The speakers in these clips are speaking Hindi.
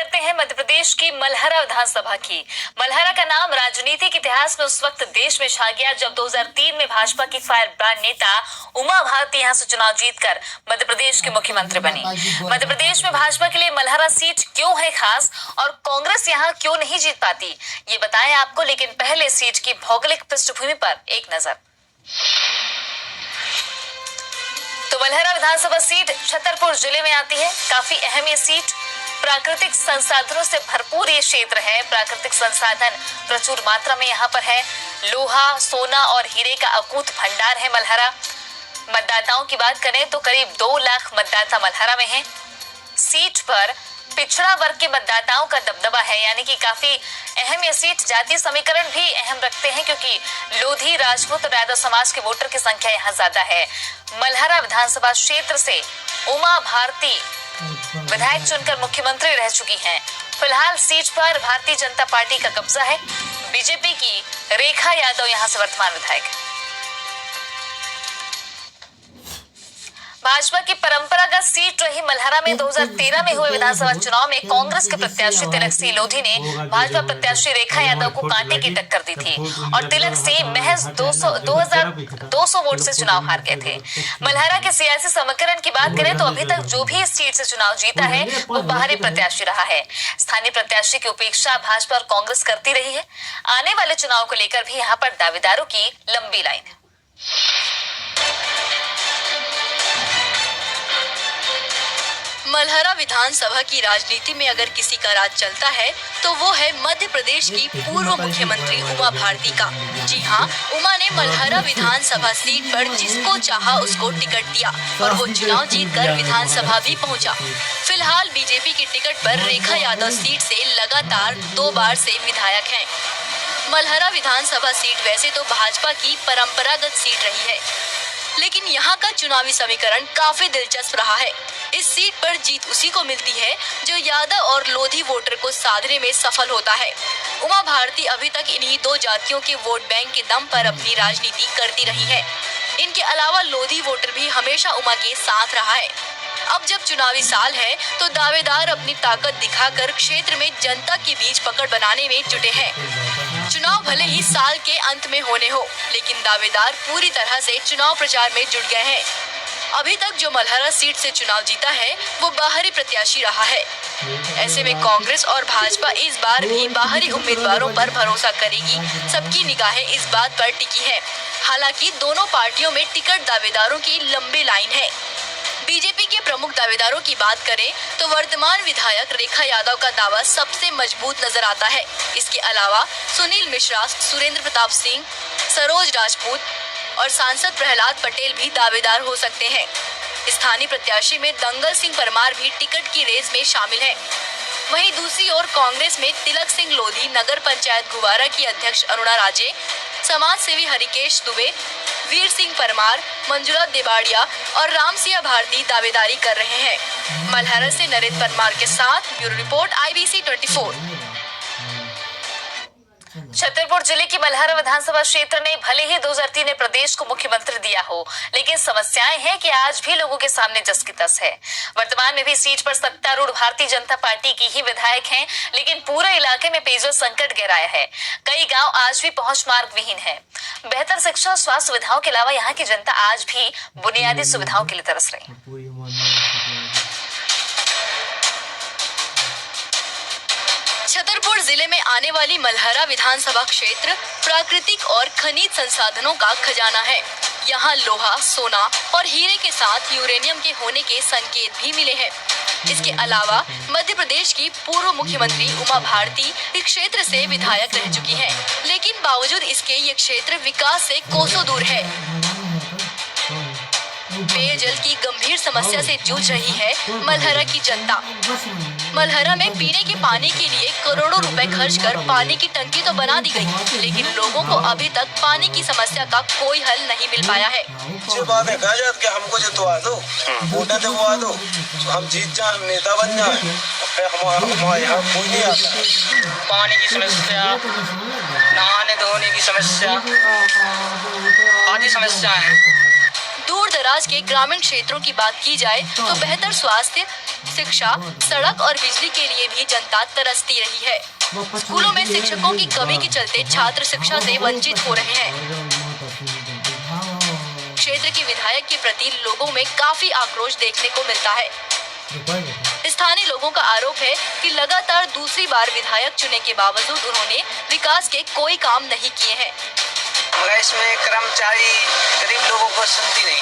करते हैं मध्य प्रदेश की मलहरा विधानसभा की। मलहरा का नाम राजनीति के इतिहास में उस वक्त देश में छा गया जब 2003 में भाजपा की फायर ब्रांड नेता उमा भारती यहां से चुनाव जीतकर मध्य प्रदेश के मुख्यमंत्री बनी। मध्य प्रदेश में भाजपा के लिए मलहरा सीट क्यों है खास और कांग्रेस यहां क्यों नहीं जीत पाती, ये बताएं आपको। लेकिन पहले सीट की भौगोलिक पृष्ठभूमि पर एक नजर। तो मलहरा विधानसभा सीट छतरपुर जिले में आती है। काफी अहम ये सीट, प्राकृतिक संसाधनों से भरपूर ये क्षेत्र है। प्राकृतिक संसाधन प्रचुर मात्रा में यहाँ पर है। लोहा, सोना और हीरे का अकूत भंडार है मलहरा। मतदाताओं की बात करें तो करीब 2 लाख मतदाता मलहरा में हैं। सीट पर पिछड़ा वर्ग के मतदाताओं का दबदबा है, यानी कि काफी अहम ये सीट। जातीय समीकरण भी अहम रखते हैं क्योंकि लोधी, राजपूत और यादव समाज के वोटर की संख्या यहाँ ज्यादा है। मलहरा विधानसभा क्षेत्र से उमा भारती विधायक चुनकर मुख्यमंत्री रह चुकी हैं। फिलहाल सीट पर भारतीय जनता पार्टी का कब्जा है। बीजेपी की रेखा यादव यहां से वर्तमान विधायक है। भाजपा की परंपरागत सीट रही मलहरा में 2013 में हुए विधानसभा चुनाव में कांग्रेस के प्रत्याशी तिलक सिंह लोधी ने भाजपा प्रत्याशी रेखा यादव को कांटे की टक्कर दी थी और तिलक सिंह महज 200 वोट से चुनाव हार गए थे। मलहरा के सियासी समीकरण की बात करें तो अभी तक जो भी इस सीट से चुनाव जीता है वो बाहरी प्रत्याशी रहा है। स्थानीय प्रत्याशी की उपेक्षा भाजपा और कांग्रेस करती रही है। आने वाले चुनाव को लेकर भी यहाँ पर दावेदारों की लंबी लाइन है। मलहरा विधानसभा की राजनीति में अगर किसी का राज चलता है तो वो है मध्य प्रदेश की पूर्व मुख्यमंत्री उमा भारती का। जी हाँ, उमा ने मलहरा विधानसभा सीट पर जिसको चाहा उसको टिकट दिया और वो चुनाव जीतकर विधानसभा भी पहुंचा। फिलहाल बीजेपी की टिकट पर रेखा यादव सीट से लगातार 2 बार से विधायक हैं। मलहरा विधानसभा सीट वैसे तो भाजपा की परंपरागत सीट रही है, लेकिन यहाँ का चुनावी समीकरण काफी दिलचस्प रहा है। इस सीट पर जीत उसी को मिलती है जो यादव और लोधी वोटर को साधने में सफल होता है। उमा भारती अभी तक इन्हीं 2 जातियों के वोट बैंक के दम पर अपनी राजनीति करती रही है। इनके अलावा लोधी वोटर भी हमेशा उमा के साथ रहा है। अब जब चुनावी साल है तो दावेदार अपनी ताकत दिखाकर क्षेत्र में जनता के बीच पकड़ बनाने में जुटे हैं। चुनाव भले ही साल के अंत में होने हो, लेकिन दावेदार पूरी तरह से चुनाव प्रचार में जुट गए हैं। अभी तक जो मलहरा सीट से चुनाव जीता है वो बाहरी प्रत्याशी रहा है। ऐसे में कांग्रेस और भाजपा इस बार भी बाहरी उम्मीदवारों पर भरोसा करेगी। सबकी निगाहें इस बात पर टिकी है। हालांकि दोनों पार्टियों में टिकट दावेदारों की लंबी लाइन है। बीजेपी के प्रमुख दावेदारों की बात करें तो वर्तमान विधायक रेखा यादव का दावा सबसे मजबूत नजर आता है। इसके अलावा सुनील मिश्रा, सुरेंद्र प्रताप सिंह, सरोज राजपूत और सांसद प्रहलाद पटेल भी दावेदार हो सकते हैं। स्थानीय प्रत्याशी में दंगल सिंह परमार भी टिकट की रेस में शामिल हैं। वहीं दूसरी ओर कांग्रेस में तिलक सिंह लोधी, नगर पंचायत गुवारा की अध्यक्ष अरुणा राजे, समाज सेवी हरिकेश दुबे, वीर सिंह परमार, मंजुला देबाड़िया और रामसिया भारती दावेदारी कर रहे हैं। मलहरा से नरेंद्र परमार के साथ ब्यूरो रिपोर्ट IBC 24। छतरपुर जिले की मलहरा विधानसभा क्षेत्र ने भले ही 2003 में प्रदेश को मुख्यमंत्री दिया हो, लेकिन समस्याएं हैं कि आज भी लोगों के सामने जस की तस है। वर्तमान में भी सीट पर सत्तारूढ़ भारतीय जनता पार्टी की ही विधायक हैं, लेकिन पूरे इलाके में पेयजल संकट गहराया है। कई गांव आज भी पहुंच मार्ग विहीन है। बेहतर शिक्षा और स्वास्थ्य सुविधाओं के अलावा यहाँ की जनता आज भी बुनियादी सुविधाओं के लिए तरस रही है। छतरपुर जिले में आने वाली मलहरा विधानसभा क्षेत्र प्राकृतिक और खनिज संसाधनों का खजाना है। यहाँ लोहा, सोना और हीरे के साथ यूरेनियम के होने के संकेत भी मिले हैं। इसके अलावा मध्य प्रदेश की पूर्व मुख्यमंत्री उमा भारती इस क्षेत्र से विधायक रह चुकी हैं, लेकिन बावजूद इसके ये क्षेत्र विकास से कोसों दूर है। पेयजल की गंभीर समस्या से जूझ रही है मलहरा की जनता। मलहरा में पीने के पानी के लिए करोड़ों रुपए खर्च कर पानी की टंकी तो बना दी गई, लेकिन लोगों को अभी तक पानी की समस्या का कोई हल नहीं मिल पाया है। जो बात है कहा जाए कि हमको जितवा दो, वोट दिलवा दो, हम जीत जाए, नेता बन जाए, फिर हमारे यहाँ कोई नहीं आता। पानी की समस्या, नहाने धोने की समस्या आदि समस्याएं। दूर दराज के ग्रामीण क्षेत्रों की बात की जाए तो बेहतर स्वास्थ्य, शिक्षा, सड़क और बिजली के लिए भी जनता तरसती रही है। स्कूलों में शिक्षकों की कमी के चलते छात्र शिक्षा से वंचित हो रहे हैं। क्षेत्र के विधायक के प्रति लोगों में काफी आक्रोश देखने को मिलता है। स्थानीय लोगों का आरोप है कि लगातार दूसरी बार विधायक चुने के बावजूद उन्होंने विकास के कोई काम नहीं किए हैं। मगर इसमें कर्मचारी गरीब लोगों को सुनती नहीं है,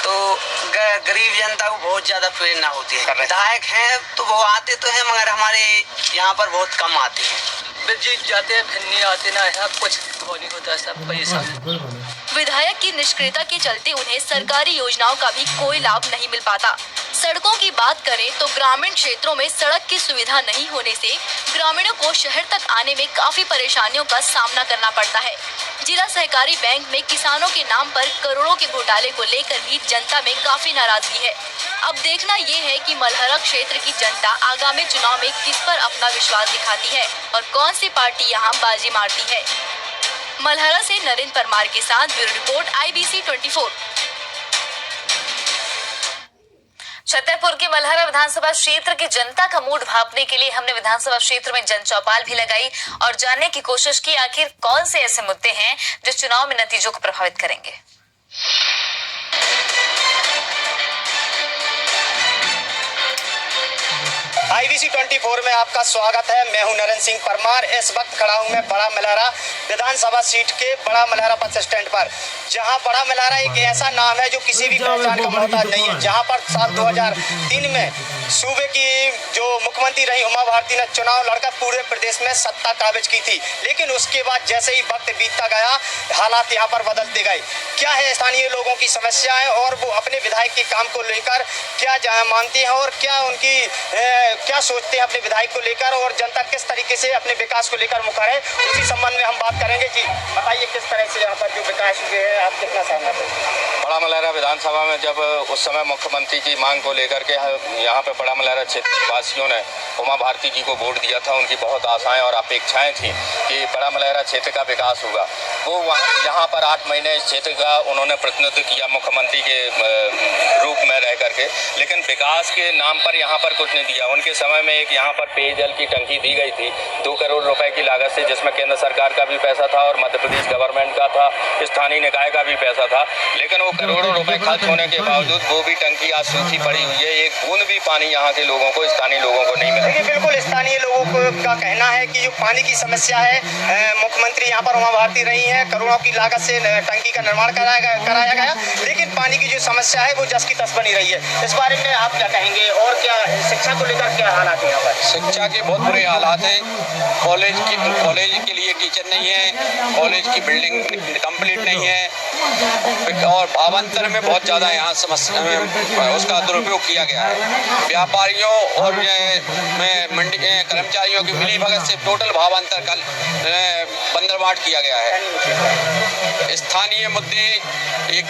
तो गरीब जनता को बहुत ज्यादा प्रेरणा होती है। विधायक हैं तो वो आते तो हैं मगर हमारे यहाँ पर बहुत कम आते हैं। जीत जाते हैं फिर नहीं आते ना, यहाँ कुछ हो नहीं होता, सब पैसा। विधायक की निष्क्रियता के चलते उन्हें सरकारी योजनाओं का भी कोई लाभ नहीं मिल पाता। सड़कों की बात करें तो ग्रामीण क्षेत्रों में सड़क की सुविधा नहीं होने से ग्रामीणों को शहर तक आने में काफी परेशानियों का सामना करना पड़ता है। जिला सहकारी बैंक में किसानों के नाम पर करोड़ों के घोटाले को लेकर भी जनता में काफी नाराजगी है। अब देखना ये है कि मलहरा क्षेत्र की जनता आगामी चुनाव में किस पर अपना विश्वास दिखाती है और कौन सी पार्टी यहाँ बाजी मारती है। मलहरा से नरेंद्र परमार के साथ ब्यूरो रिपोर्ट IBC 24। छतरपुर के मलहरा विधानसभा क्षेत्र की जनता का मूड भांपने के लिए हमने विधानसभा क्षेत्र में जन चौपाल भी लगाई और जानने की कोशिश की आखिर कौन से ऐसे मुद्दे हैं जो चुनाव में नतीजों को प्रभावित करेंगे। IBC 24 में आपका स्वागत है। मैं हूं नरेंद्र सिंह परमार। इस वक्त खड़ा हूं मैं बड़ा मलहरा विधानसभा सीट के बड़ा मलहरा बस स्टैंड पर, जहां बड़ा मलहरा एक ऐसा नाम है जो किसी भी पहचान का मोहताज नहीं है। जहां पर साल 2003 में सूबे की जो मुख्यमंत्री रही उमा भारती ने चुनाव लड़कर पूरे प्रदेश में सत्ता काबिज की थी, लेकिन उसके बाद जैसे ही वक्त बीतता गया हालात यहाँ पर बदलते गए। क्या है स्थानीय लोगों की समस्याएं और वो अपने विधायक के काम को लेकर क्या मानते हैं और क्या उनकी क्या सोचते हैं अपने विधायक को लेकर और जनता किस तरीके से अपने विकास को लेकर मुखर है, उसी संबंध में हम बात करेंगे। जी बताइए किस तरह से यहाँ पर जो विकास हुए हैं आप कितना सहमत हैं? बड़ा मलहरा विधानसभा में जब उस समय मुख्यमंत्री की मांग को लेकर के यहाँ पे बड़ा मलहरा क्षेत्र वासियों ने उमा भारती जी को वोट दिया था, उनकी बहुत आशाएं और अपेक्षाएं थी कि बड़ा मलहरा क्षेत्र का विकास होगा। वो यहाँ पर 8 महीने इस क्षेत्र का उन्होंने प्रतिनिधित्व किया मुख्यमंत्री के रूप में रह करके, लेकिन विकास के नाम पर यहाँ पर कुछ नहीं दिया। उनके समय में एक यहाँ पर पेयजल की टंकी दी गई थी 2 करोड़ रुपए की लागत से, जिसमें केंद्र सरकार का भी पैसा था और मध्य प्रदेश गवर्नमेंट का था, स्थानीय निकाय का भी पैसा था, लेकिन वो करोड़ों रुपए खर्च होने के बावजूद वो भी टंकी आज सूखी पड़ी हुई है। एक बूंद भी पानी यहाँ के लोगों को, स्थानीय लोगों को नहीं मिला। देखिए बिल्कुल स्थानीय लोगों का कहना है कि जो पानी की समस्या है, मुख्यमंत्री यहाँ पर उमा भारती रही है, करोड़ों की लागत से टंकी का निर्माण कराया गया, लेकिन पानी की जो समस्या है वो जस की तस बनी रही है। इस बारे में आप क्या कहेंगे और क्या शिक्षा को लेकर क्या हालात है यहाँ पर? शिक्षा के बहुत बुरे हालात हैं। कॉलेज के लिए टीचर नहीं है, कॉलेज की बिल्डिंग कंप्लीट नहीं है और भावांतर में बहुत ज़्यादा यहाँ समस्या उसका दुरुपयोग किया गया है। व्यापारियों और मंडी कर्मचारियों की मिलीभगत से टोटल भावांतर कल बंदरबाट किया गया है। स्थानीय मुद्दे एक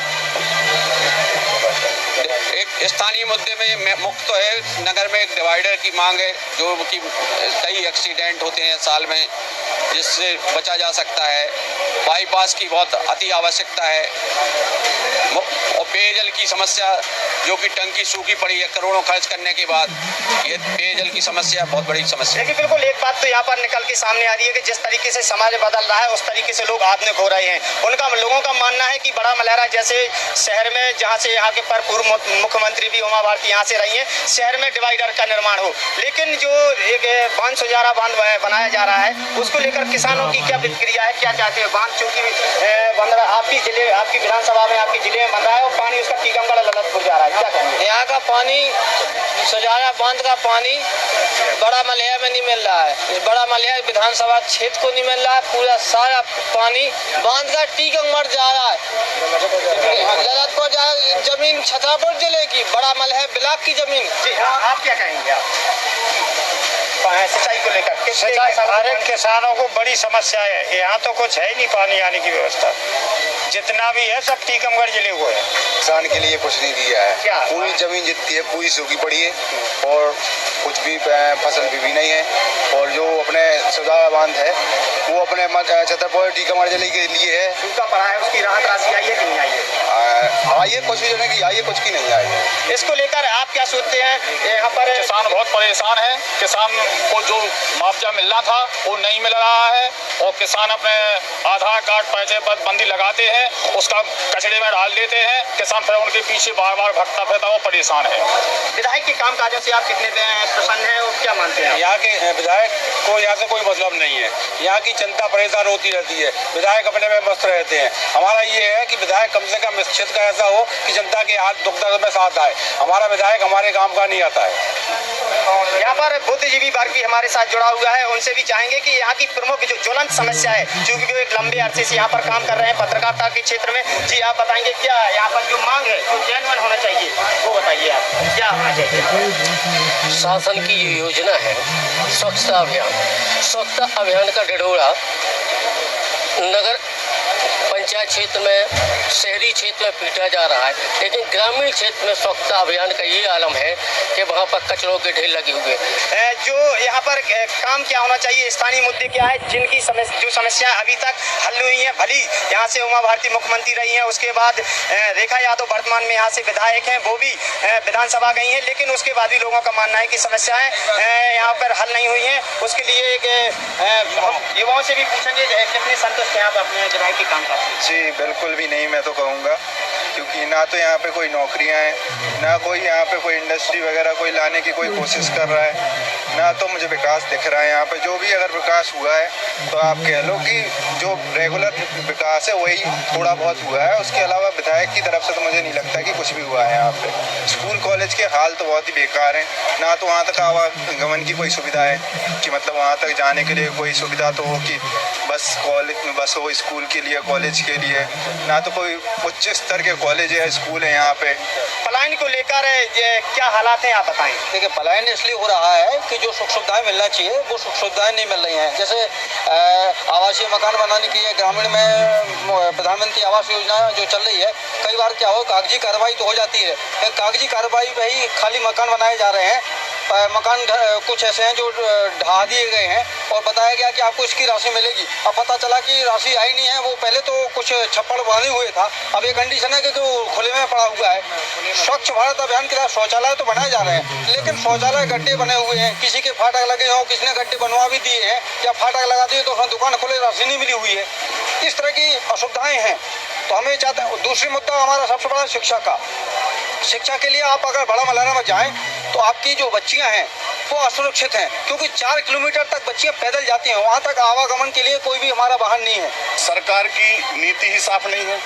स्थानीय मुद्दे में मुख्य तो है, नगर में एक डिवाइडर की मांग है जो कि कई एक्सीडेंट होते हैं साल में, जिससे बचा जा सकता है। बाईपास की बहुत अति आवश्यकता है और पेयजल की समस्या जो कि टंकी सूखी पड़ी है करोड़ों खर्च करने के बाद, ये पेयजल की समस्या बहुत बड़ी समस्या है। देखिए बिल्कुल एक बात तो यहाँ पर निकल के सामने आ रही है कि जिस तरीके से समाज बदल रहा है उस तरीके से लोग आधुनिक हो रहे हैं। लोगों का मानना है कि बड़ा मलहरा जैसे शहर में, जहाँ से यहाँ के पूर्व मुख्यमंत्री भी उमा भारती यहाँ से रही है, शहर में डिवाइडर का निर्माण हो, लेकिन जो एक बांध सुजारा बांध बनाया जा रहा है उसको लेकर किसानों की क्या प्रतिक्रिया है, क्या चाहते हैं? बांध चूंकि आपकी विधानसभा में आपके जिले में बन रहा है और पानी उसका टीकमगढ़ ललितपुर जा रहा है, क्या कहेंगे? यहाँ का पानी सुजारा बांध का पानी बड़ा मलहरा में नहीं मिल रहा है। इस बड़ा मलहरा विधानसभा क्षेत्र को नहीं मिल रहा है। पूरा सारा पानी बांध का टीकमगढ़ जा रहा है, ललितपुर जमीन छतरपुर जिले की बड़ा मलहरा ब्लॉक की जमीन। जी आप क्या कहेंगे? सिंचाई को लेकर हर एक किसानों को बड़ी समस्या है। यहाँ तो कुछ है ही नहीं, पानी आने की व्यवस्था जितना भी है सब टीकमगढ़ जिले को है। किसान के लिए कुछ नहीं दिया है। क्या? पूरी जमीन जितनी है पूरी सूखी पड़ी है और कुछ भी फसल भी नहीं है। और जो अपने सुधा बांध है वो अपने छतरपुर टीकमगढ़ जिले के लिए है। सूखा पड़ा है, उसकी राहत राशि आई है कि नहीं आई है? आई है, कुछ जने की आई है, कुछ की नहीं आई है। इसको लेकर आप क्या सोचते हैं? यहाँ पर किसान बहुत परेशान है। किसान को जो मुआवजा मिलना था वो नहीं मिल रहा है और किसान अपने आधार कार्ड पैसे पर बंदी लगाते हैं, उसका कचड़े में डाल देते हैं। किसान फिर उनके पीछे बार बार भटकता फिरता वो परेशान है। विधायक के काम काजों से आप कितने प्रसन्न हैं और क्या मानते हैं? यहाँ के विधायक को यहाँ से कोई मतलब नहीं है। यहाँ की जनता परेशान होती रहती है, विधायक अपने में मस्त रहते हैं। हमारा ये है कि विधायक कम से कम इस क्षेत्र का ऐसा हो कि जनता के हाथ दुख दर्द में साथ आए। हमारा विधायक हमारे काम का नहीं आता है। यहाँ पर बुद्धिजीवी वर्ग भी हमारे साथ जुड़ा हुआ है, उनसे भी चाहेंगे कि यहाँ की प्रमुख जो ज्वलंत समस्या है, क्योंकि वो एक लंबे अरसे से यहाँ पर काम कर रहे हैं पत्रकारिता के क्षेत्र में। जी आप बताएंगे क्या यहाँ पर जो मांग है जो जेन्युइन होना चाहिए वो बताइए, आप क्या होना चाहिए? शासन की ये योजना है स्वच्छता अभियान। स्वच्छता अभियान का ढिढोरा नगर पंचायत क्षेत्र में, शहरी क्षेत्र में पीटा जा रहा है, लेकिन ग्रामीण क्षेत्र में स्वच्छता अभियान का ये आलम है कि वहाँ पर कचरों के ढेर लगे हुए। जो यहाँ पर काम क्या होना चाहिए, स्थानीय मुद्दे क्या है जिनकी जो समस्याएं अभी तक हल हुई हैं? भली यहाँ से उमा भारती मुख्यमंत्री रही हैं, उसके बाद रेखा यादव वर्तमान में यहाँ से विधायक हैं, वो भी विधानसभा गई हैं, लेकिन उसके बाद भी लोगों का मानना है कि समस्याएं यहाँ पर हल नहीं हुई हैं। उसके लिए हम युवाओं से भी पूछेंगे कितने संतुष्ट हैं आप अपने विधायक के काम का? जी बिल्कुल भी नहीं, मैं तो कहूँगा, क्योंकि ना तो यहाँ पे कोई नौकरियाँ हैं, ना कोई यहाँ पे कोई इंडस्ट्री वगैरह कोई लाने की कोई कोशिश कर रहा है, ना तो मुझे विकास दिख रहा है यहाँ पे। जो भी अगर विकास हुआ है तो आप कह लो कि जो रेगुलर विकास है वही थोड़ा बहुत हुआ है, उसके अलावा विधायक की तरफ से तो मुझे नहीं लगता कि कुछ भी हुआ है यहाँ पे। स्कूल कॉलेज के हाल तो बहुत ही बेकार हैं, ना तो वहाँ तक आवागमन की कोई सुविधा है कि मतलब वहाँ तक जाने के लिए कोई सुविधा तो हो कि बस हो स्कूल के लिए, कॉलेज के लिए, ना तो कोई उच्च स्तर के कॉलेज है, स्कूल है यहाँ पे। पलायन को लेकर क्या हालात हैं आप बताएं? देखिए, पलायन इसलिए हो रहा है कि जो सुख सुविधाएं मिलना चाहिए वो सुख सुविधाएं नहीं मिल रही हैं। जैसे आवासीय मकान बनाने की है, ग्रामीण में प्रधानमंत्री आवास योजना जो चल रही है, कई बार क्या हो कागजी कार्रवाई तो हो जाती है, कागजी कार्रवाई पे ही खाली मकान बनाए जा रहे हैं। मकान कुछ ऐसे हैं जो ढहा दिए गए हैं और बताया गया कि आपको इसकी राशि मिलेगी, अब पता चला कि राशि आई नहीं है। वो पहले तो कुछ छप्पड़ बने हुए था, अब ये कंडीशन है कि वो खुले में पड़ा हुआ है। स्वच्छ भारत अभियान के तहत शौचालय तो बनाए जा रहे हैं, लेकिन शौचालय गड्ढे बने हुए हैं, किसी के फाटक लगे हों, किसी ने गड्ढे बनवा भी दिए हैं या फाटक लगा दिए तो उसमें दुकान खुले, राशि नहीं मिली हुई है। इस तरह की असुविधाएं हैं। तो हमें चाहते हैं, दूसरी मुद्दा हमारा सबसे बड़ा शिक्षा का। शिक्षा के लिए आप अगर बड़ा मलहरा में जाएं तो आपकी जो बच्चियां हैं वो असुरक्षित हैं, क्योंकि 4 किलोमीटर तक बच्चियां पैदल जाती हैं, वहाँ तक आवागमन के लिए कोई भी हमारा वाहन नहीं है। सरकार की नीति ही साफ नहीं है,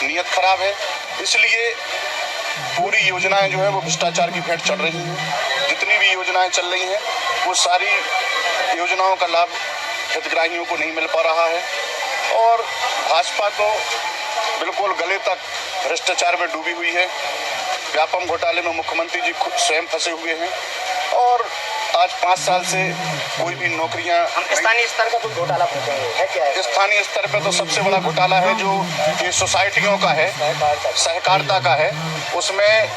नीयत खराब है, इसलिए पूरी योजनाएं जो है वो भ्रष्टाचार की भेंट चढ़ रही हैं। जितनी भी योजनाएं चल रही हैं वो सारी योजनाओं का लाभ हितग्राहियों को नहीं मिल पा रहा है और भाजपा तो बिल्कुल गले तक भ्रष्टाचार में डूबी हुई है। व्यापम घोटाले में मुख्यमंत्री जी खुद स्वयं फंसे हुए हैं और आज 5 साल से कोई भी नौकरियां। स्थानीय स्तर का कोई घोटाला पूछेंगे है क्या है? स्थानीय स्तर पे तो सबसे बड़ा घोटाला है जो ये सोसाइटियों का है, सहकारिता का है। उसमें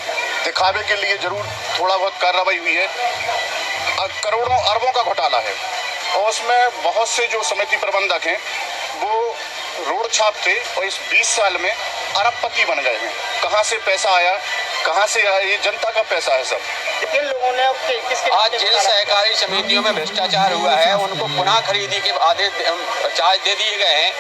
दिखावे के लिए जरूर थोड़ा बहुत कार्रवाई हुई है, करोड़ों अरबों का घोटाला है और उसमें बहुत से जो समिति प्रबंधक हैं वो रोड छाप थे और इस 20 साल में अरबपति बन गए हैं। कहाँ से पैसा आया, कहाँ से आया, ये जनता का पैसा है सब। किन लोगों ने आज जिन सहकारी समितियों में भ्रष्टाचार हुआ है उनको पुनः खरीदी के आदेश चार्ज दे दिए गए हैं।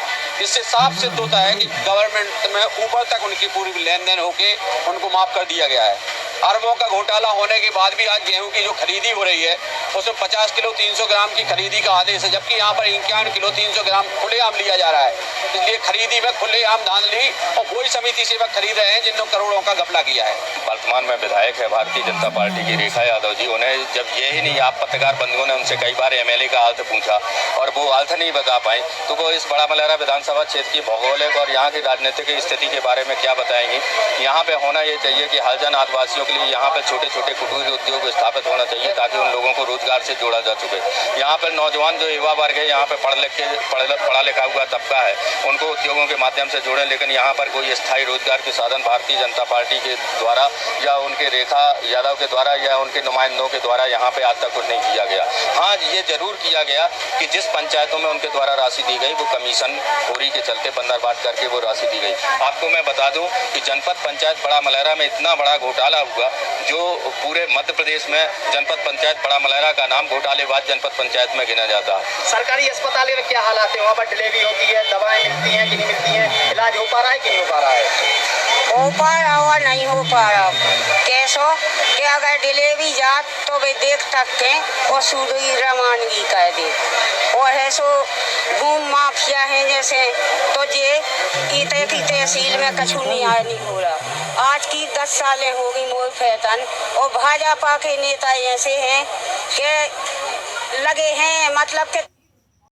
इससे साफ सिद्ध होता है कि गवर्नमेंट में ऊपर तक उनकी पूरी लेन देन होके उनको माफ कर दिया गया है। अरबों का घोटाला होने के बाद भी आज गेहूं की जो खरीदी हो रही है उसमें 50 किलो 300 ग्राम की खरीदी का आदेश है, जबकि यहाँ पर 51 किलो 300 ग्राम खुलेआम लिया जा रहा है। इसलिए खरीदी में खुलेआम धान ली और कोई समिति सेवक खरीद रहे हैं जिन्होंने करोड़ों का घपला किया है। वर्तमान में विधायक है भारतीय जनता पार्टी की रेखा यादव जी, उन्हें जब ये ही नहीं, आप पत्रकार बंधुओं ने उनसे कई बार एमएलए का हालत पूछा और वो हालत नहीं बता पाई, तो वो इस बड़ा मलहरा विधानसभा क्षेत्र की भौगोलिक और यहाँ की राजनीतिक स्थिति के बारे में क्या बताएंगी। यहाँ पे होना ये चाहिए कि हरिजन आदिवासियों के लिए यहाँ पर छोटे छोटे कुटीर उद्योग स्थापित होना चाहिए ताकि उन लोगों को रोजगार से जोड़ा जा सके। यहाँ पर नौजवान जो युवा वर्ग है, यहाँ पे पढ़ा लिखा हुआ तबका है, उनको उद्योगों के माध्यम से जोड़ें, लेकिन यहाँ पर कोई स्थायी रोजगार के साधन भारतीय जनता पार्टी के द्वारा या उनके रेखा यादव के द्वारा या उनके नुमाइंदों के द्वारा यहाँ पे आज तक कुछ नहीं किया गया। हाँ, ये जरूर किया गया कि जिस पंचायतों में उनके द्वारा राशि दी गई वो कमीशन खोरी के चलते बंदरबाट करके वो राशि दी गई। आपको मैं बता दूं कि जनपद पंचायत बड़ा मलहरा में इतना बड़ा घोटाला हुआ जो पूरे मध्य प्रदेश में जनपद पंचायत बड़ा मलहरा का नाम घोटालेबाज जनपद पंचायत में गिना जाता है। सरकारी अस्पताल में क्या हालात है? वहाँ पर डिलीवरी होती है, दवाएं मिलती हैं कि नहीं मिलती हैं, इलाज हो पा रहा है कि नहीं हो पा रहा है? हो पा रहा हो नहीं हो पा रहा कैसो कि अगर डिलीवरी जात तो वे देख सकते और सूरी रवानगी कर दे और है सो घूम माफिया है जैसे तो ये इतने की तहसील में कछु नहीं हो रहा। आज की 10 सालें हो गई मोर फैतन और भाजपा के नेता ऐसे हैं कि लगे हैं मतलब कि